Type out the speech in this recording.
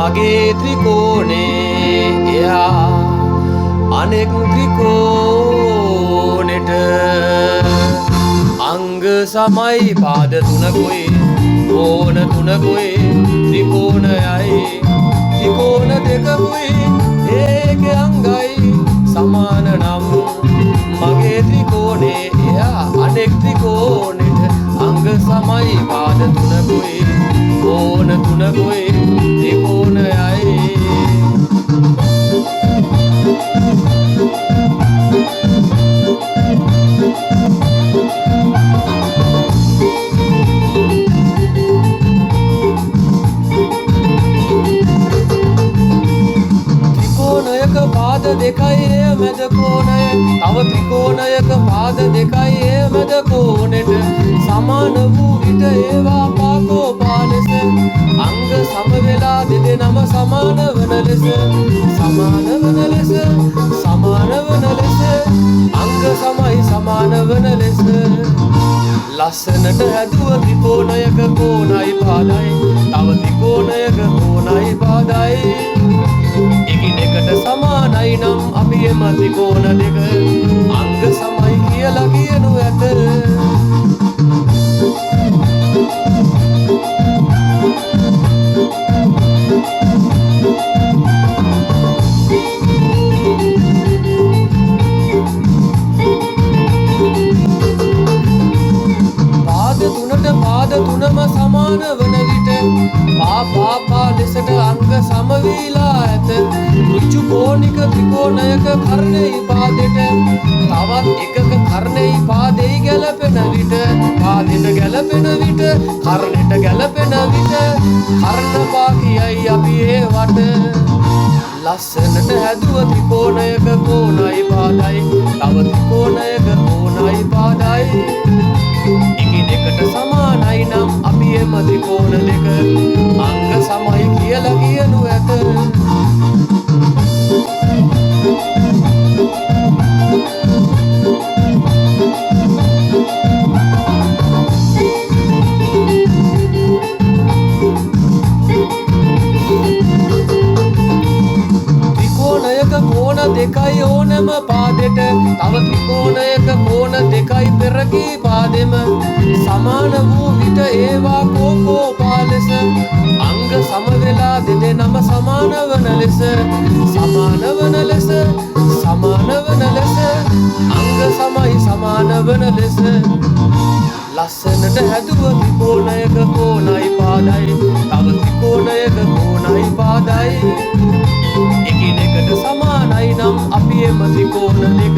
මගේ ත්‍රිකෝණේ එයා අනෙක් ත්‍රිකෝණෙට අංග සමයි පාද තුනකුයි කෝණ තුනකුයි ත්‍රිකෝණයයි ත්‍රිකෝණ දෙකකුයි ඒකේ අංගයි සමාන නම් මගේ ත්‍රිකෝණේ එයා අනෙක් ත්‍රිකෝණෙට අංග සමයි පාද තුනකුයි කෝණ තුනකුයි ත්‍රිකෝණයයි පාද දෙකයි එය මැද කෝණය තව ත්‍රිකෝණයක පාද දෙකයි එය මැද කෝණෙට සමාන වූ විට ඒවා පාකෝපා ලෙස අංග සම වෙලා දෙදෙනම සමාන වන ලෙස සමාන වන ලෙස සමාන වන ලෙස අංග සමයි සමාන වන ලෙස ලස්සනට හැදුව ත්‍රිකෝණයක කෝණයි පාදයි තව ත්‍රිකෝණයක කෝණයි පාදයි එකිනෙකට සමානයි නම් අපි එම ත්‍රිකෝණ දෙක අංග සමයි කියලා කියනු ඇත පාද තුනට පාද තුනම සමාන වන විට පා ලෙසට අංග සම වීලා ඇත ඍජු කෝණික ත්‍රිකෝණයක කර්ණෙහි පාදෙට තවත් එකක කර්ණෙහි පාදෙහි ගැලපෙන විට පාදෙට ගැලපෙන විට කර්ණෙට ගැලපෙන විට කර්ණපා කියයි අපි ඒවට ලස්සනට හැදුව ත්‍රිකෝණයක කෝණයි පාදයි තව ත්‍රිකෝණයක කෝණයි පාදයි එකිනෙකට සමානයි නම් අපි එම ත්‍රිකෝණ දෙක අංග සමයි කියලා කියනු ඇත ත්‍රිකෝණයක කෝණ දෙකයි ඕනම පාදෙට තව ත්‍රිකෝණයක කෝණ දෙකයි පෙරකී පාදෙම සමාන වූ විට ඒවා කෝපෝපා ලෙස අංග සම වෙලා දෙදෙනම සමාන වන ලෙස සමාන වන ලෙස සමාන වන ලෙස අංග සමයි සමාන වන ලෙස ලස්සනට හැදුව ත්‍රිකෝණයක කෝණයි පාදයි තව ත්‍රිකෝණයක කෝණයි පාදයි එකිනෙකට සමානයි නම් අපි එම ත්‍රිකෝණ දෙක